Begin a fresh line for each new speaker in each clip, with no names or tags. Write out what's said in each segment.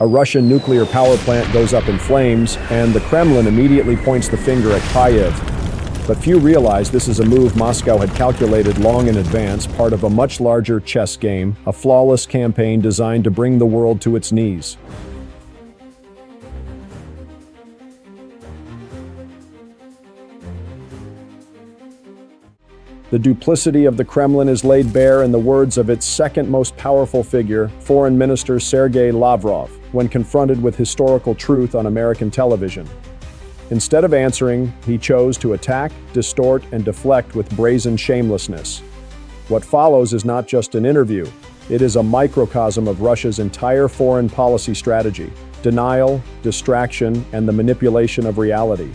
A Russian nuclear power plant goes up in flames, and the Kremlin immediately points the finger at Kyiv. But few realize this is a move Moscow had calculated long in advance, part of a much larger chess game, a flawless campaign designed to bring the world to its knees. The duplicity of the Kremlin is laid bare in the words of its second most powerful figure, Foreign Minister Sergei Lavrov, when confronted with historical truth on American television. Instead of answering, he chose to attack, distort, and deflect with brazen shamelessness. What follows is not just an interview, it is a microcosm of Russia's entire foreign policy strategy: denial, distraction, and the manipulation of reality.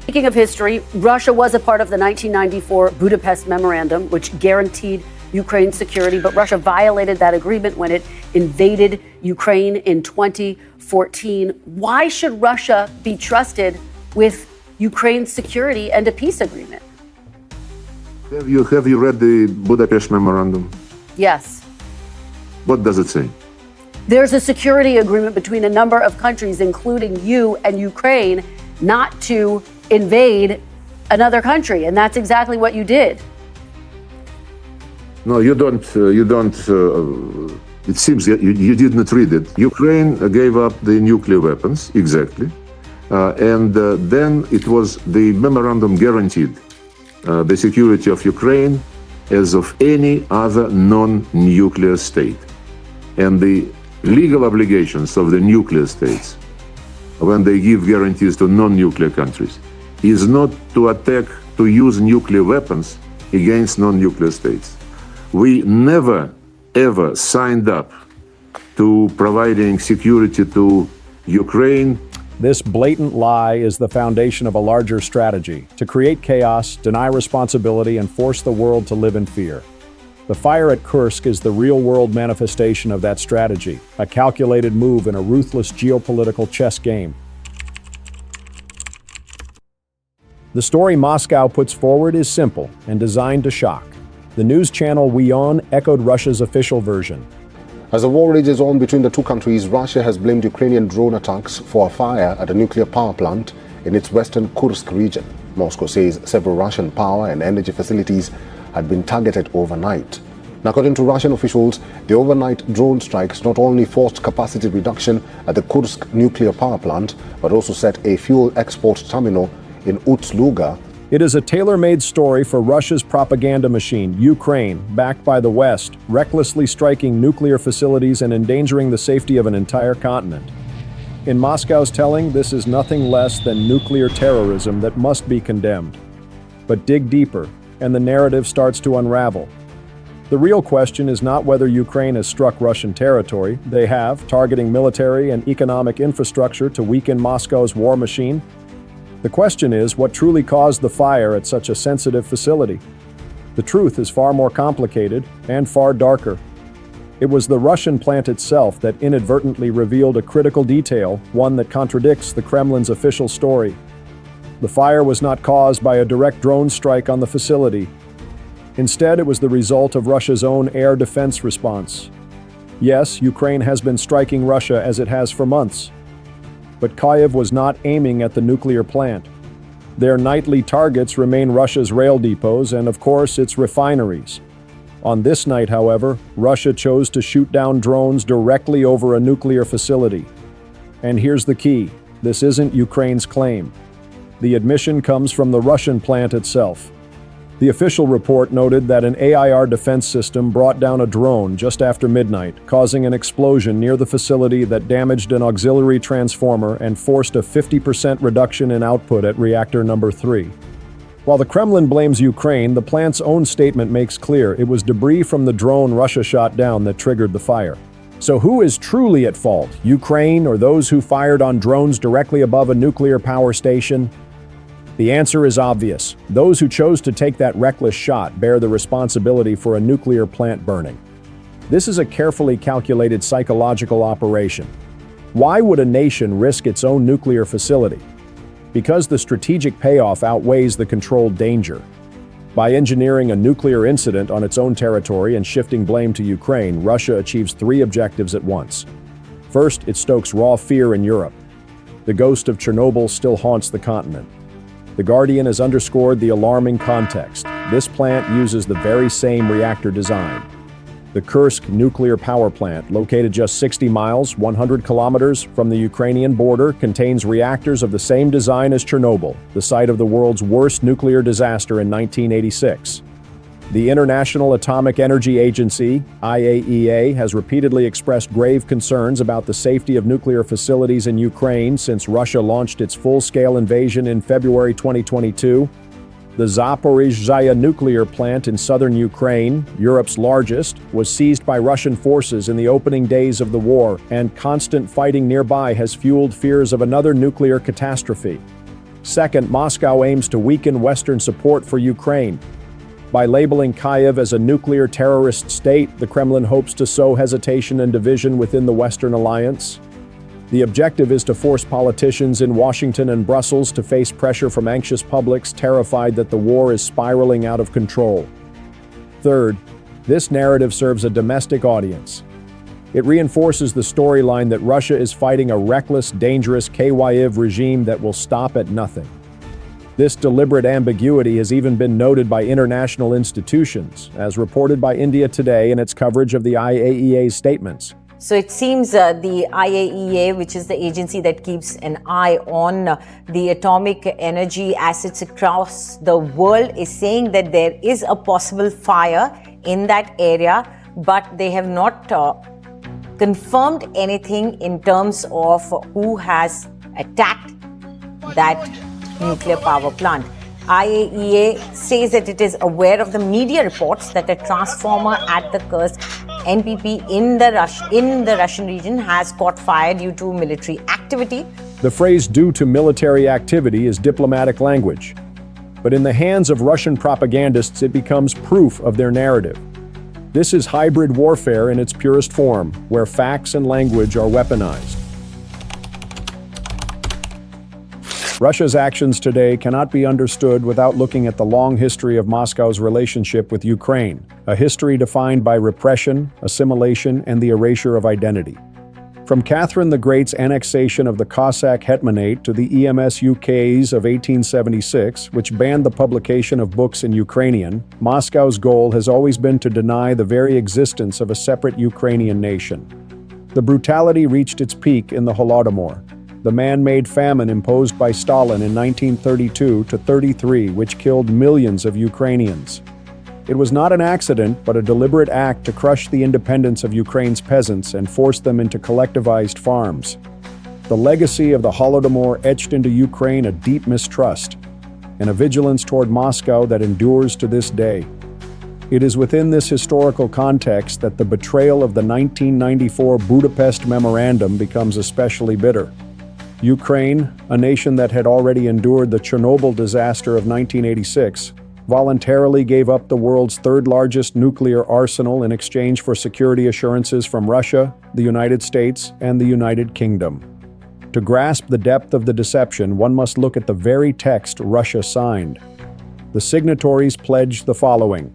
Speaking of history, Russia was a part of the 1994 Budapest Memorandum, which guaranteed Ukraine's security, but Russia violated that agreement when it invaded Ukraine in 2014. Why should Russia be trusted with Ukraine's security and a peace agreement?
Have you read the Budapest Memorandum?
Yes.
What does it say?
There's a security agreement between a number of countries, including you and Ukraine, not to invade another country, and that's exactly what you did.
No, you don't. It seems you did not read it. Ukraine gave up the nuclear weapons, exactly, and then it was the memorandum guaranteed the security of Ukraine as of any other non-nuclear state, and the legal obligations of the nuclear states when they give guarantees to non-nuclear countries is not to attack, to use nuclear weapons against non-nuclear states. We never, ever signed up to providing security to Ukraine.
This blatant lie is the foundation of a larger strategy: to create chaos, deny responsibility, and force the world to live in fear. The fire at Kursk is the real-world manifestation of that strategy, a calculated move in a ruthless geopolitical chess game. The story Moscow puts forward is simple and designed to shock. The news channel WION echoed Russia's official version.
As the war rages on between the two countries, Russia has blamed Ukrainian drone attacks for a fire at a nuclear power plant in its western Kursk region. Moscow says several Russian power and energy facilities had been targeted overnight. Now, according to Russian officials, the overnight drone strikes not only forced capacity reduction at the Kursk nuclear power plant, but also set a fuel export terminal in Ust-Luga.
It is a tailor-made story for Russia's propaganda machine, Ukraine, backed by the West, recklessly striking nuclear facilities and endangering the safety of an entire continent. In Moscow's telling, this is nothing less than nuclear terrorism that must be condemned. But dig deeper, and the narrative starts to unravel. The real question is not whether Ukraine has struck Russian territory. They have, targeting military and economic infrastructure to weaken Moscow's war machine. The question is what truly caused the fire at such a sensitive facility. The truth is far more complicated and far darker. It was the Russian plant itself that inadvertently revealed a critical detail, one that contradicts the Kremlin's official story. The fire was not caused by a direct drone strike on the facility. Instead, it was the result of Russia's own air defense response. Yes, Ukraine has been striking Russia as it has for months. But Kyiv was not aiming at the nuclear plant. Their nightly targets remain Russia's rail depots and, of course, its refineries. On this night, however, Russia chose to shoot down drones directly over a nuclear facility. And here's the key: this isn't Ukraine's claim. The admission comes from the Russian plant itself. The official report noted that an AIR defense system brought down a drone just after midnight, causing an explosion near the facility that damaged an auxiliary transformer and forced a 50% reduction in output at reactor number 3. While the Kremlin blames Ukraine, the plant's own statement makes clear it was debris from the drone Russia shot down that triggered the fire. So who is truly at fault, Ukraine or those who fired on drones directly above a nuclear power station? The answer is obvious. Those who chose to take that reckless shot bear the responsibility for a nuclear plant burning. This is a carefully calculated psychological operation. Why would a nation risk its own nuclear facility? Because the strategic payoff outweighs the controlled danger. By engineering a nuclear incident on its own territory and shifting blame to Ukraine, Russia achieves 3 objectives at once. First, it stokes raw fear in Europe. The ghost of Chernobyl still haunts the continent. The Guardian has underscored the alarming context. This plant uses the very same reactor design. The Kursk nuclear power plant, located just 60 miles, 100 kilometers from the Ukrainian border, contains reactors of the same design as Chernobyl, the site of the world's worst nuclear disaster in 1986. The International Atomic Energy Agency, IAEA, has repeatedly expressed grave concerns about the safety of nuclear facilities in Ukraine since Russia launched its full-scale invasion in February 2022. The Zaporizhzhia nuclear plant in southern Ukraine, Europe's largest, was seized by Russian forces in the opening days of the war, and constant fighting nearby has fueled fears of another nuclear catastrophe. Second, Moscow aims to weaken Western support for Ukraine. By labeling Kyiv as a nuclear terrorist state, the Kremlin hopes to sow hesitation and division within the Western alliance. The objective is to force politicians in Washington and Brussels to face pressure from anxious publics terrified that the war is spiraling out of control. Third, this narrative serves a domestic audience. It reinforces the storyline that Russia is fighting a reckless, dangerous Kyiv regime that will stop at nothing. This deliberate ambiguity has even been noted by international institutions, as reported by India Today in its coverage of the IAEA's statements.
So it seems the IAEA, which is the agency that keeps an eye on the atomic energy assets across the world, is saying that there is a possible fire in that area, but they have not confirmed anything in terms of who has attacked that nuclear power plant. IAEA says that it is aware of the media reports that a transformer at the Kursk NPP in the Russian region has caught fire due to military activity.
The phrase "due to military activity" is diplomatic language. But in the hands of Russian propagandists, it becomes proof of their narrative. This is hybrid warfare in its purest form, where facts and language are weaponized. Russia's actions today cannot be understood without looking at the long history of Moscow's relationship with Ukraine, a history defined by repression, assimilation, and the erasure of identity. From Catherine the Great's annexation of the Cossack Hetmanate to the EMS UKs of 1876, which banned the publication of books in Ukrainian, Moscow's goal has always been to deny the very existence of a separate Ukrainian nation. The brutality reached its peak in the Holodomor, the man-made famine imposed by Stalin in 1932-33, which killed millions of Ukrainians. It was not an accident, but a deliberate act to crush the independence of Ukraine's peasants and force them into collectivized farms. The legacy of the Holodomor etched into Ukraine a deep mistrust and a vigilance toward Moscow that endures to this day. It is within this historical context that the betrayal of the 1994 Budapest Memorandum becomes especially bitter. Ukraine, a nation that had already endured the Chernobyl disaster of 1986, voluntarily gave up the world's third-largest nuclear arsenal in exchange for security assurances from Russia, the United States, and the United Kingdom. To grasp the depth of the deception, one must look at the very text Russia signed. The signatories pledged the following: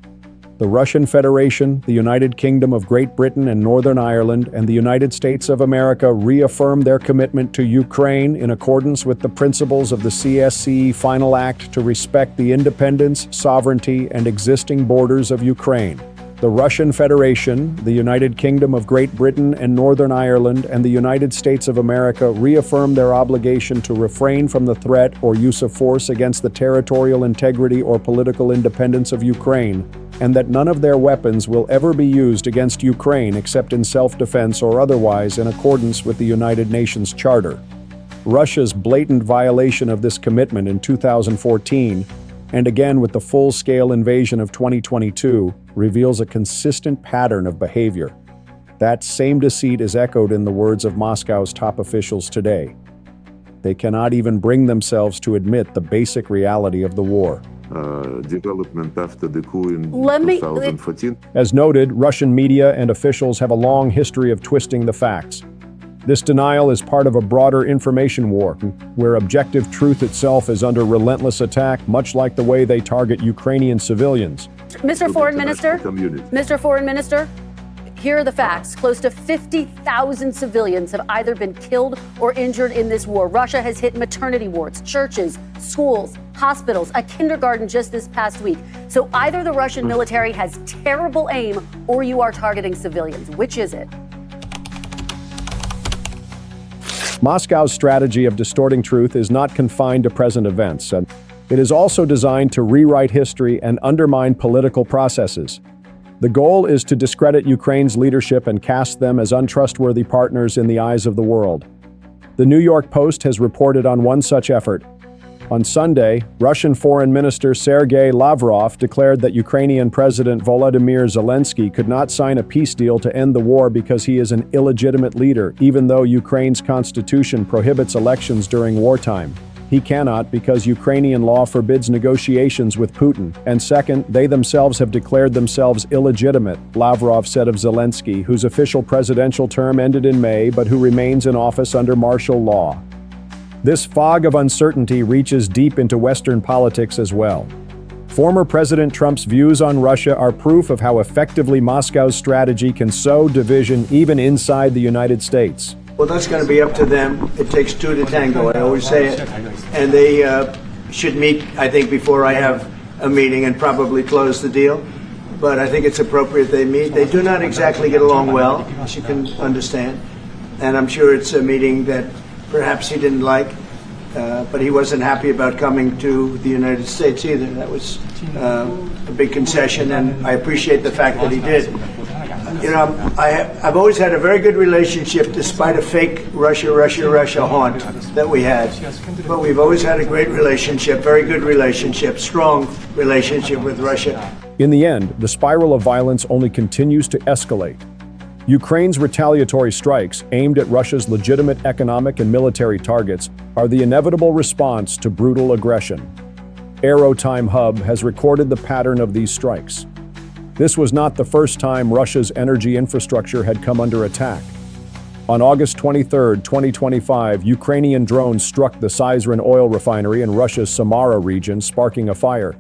the Russian Federation, the United Kingdom of Great Britain and Northern Ireland, and the United States of America reaffirm their commitment to Ukraine in accordance with the principles of the CSCE Final Act to respect the independence, sovereignty, and existing borders of Ukraine. The Russian Federation, the United Kingdom of Great Britain and Northern Ireland, and the United States of America reaffirm their obligation to refrain from the threat or use of force against the territorial integrity or political independence of Ukraine, and that none of their weapons will ever be used against Ukraine except in self-defense or otherwise in accordance with the United Nations Charter. Russia's blatant violation of this commitment in 2014, and again with the full-scale invasion of 2022, reveals a consistent pattern of behavior. That same deceit is echoed in the words of Moscow's top officials today. They cannot even bring themselves to admit the basic reality of the war.
Development after the coup in
Let me-
2014.
As noted, Russian media and officials have a long history of twisting the facts. This denial is part of a broader information war, where objective truth itself is under relentless attack, much like the way they target Ukrainian civilians.
Mr. Foreign Minister?
Community.
Mr. Foreign Minister, Here are the facts. Close to 50,000 civilians have either been killed or injured in this war. Russia has hit maternity wards, churches, schools, hospitals, a kindergarten just this past week. So either the Russian military has terrible aim or you are targeting civilians. Which is it?
Moscow's strategy of distorting truth is not confined to present events, and it is also designed to rewrite history and undermine political processes. The goal is to discredit Ukraine's leadership and cast them as untrustworthy partners in the eyes of the world. The New York Post has reported on one such effort. On Sunday, Russian Foreign Minister Sergei Lavrov declared that Ukrainian President Volodymyr Zelensky could not sign a peace deal to end the war because he is an illegitimate leader, even though Ukraine's constitution prohibits elections during wartime. He cannot because Ukrainian law forbids negotiations with Putin. And second, they themselves have declared themselves illegitimate, Lavrov said of Zelensky, whose official presidential term ended in May but who remains in office under martial law. This fog of uncertainty reaches deep into Western politics as well. Former President Trump's views on Russia are proof of how effectively Moscow's strategy can sow division even inside the United States.
Well, that's going to be up to them. It takes two to tango, I always say it. And they should meet, I think, before I have a meeting and probably close the deal. But I think it's appropriate they meet. They do not exactly get along well, as you can understand. And I'm sure it's a meeting that perhaps he didn't like, but he wasn't happy about coming to the United States either. That was a big concession, and I appreciate the fact that he did. You know, I've always had a very good relationship, despite a fake Russia haunt that we had. But we've always had a great relationship, very good relationship, strong relationship with Russia.
In the end, the spiral of violence only continues to escalate. Ukraine's retaliatory strikes, aimed at Russia's legitimate economic and military targets, are the inevitable response to brutal aggression. Aerotime Hub has recorded the pattern of these strikes. This was not the first time Russia's energy infrastructure had come under attack. On August 23, 2025, Ukrainian drones struck the Syzran oil refinery in Russia's Samara region, sparking a fire.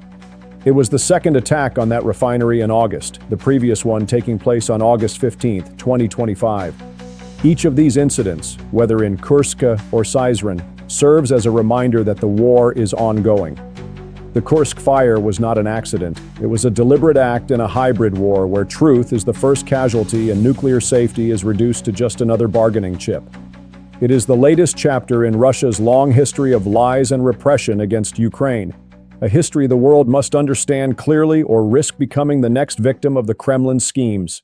It was the second attack on that refinery in August, the previous one taking place on August 15, 2025. Each of these incidents, whether in Kursk or Syzran, serves as a reminder that the war is ongoing. The Kursk fire was not an accident. It was a deliberate act in a hybrid war where truth is the first casualty and nuclear safety is reduced to just another bargaining chip. It is the latest chapter in Russia's long history of lies and repression against Ukraine, a history the world must understand clearly or risk becoming the next victim of the Kremlin's schemes.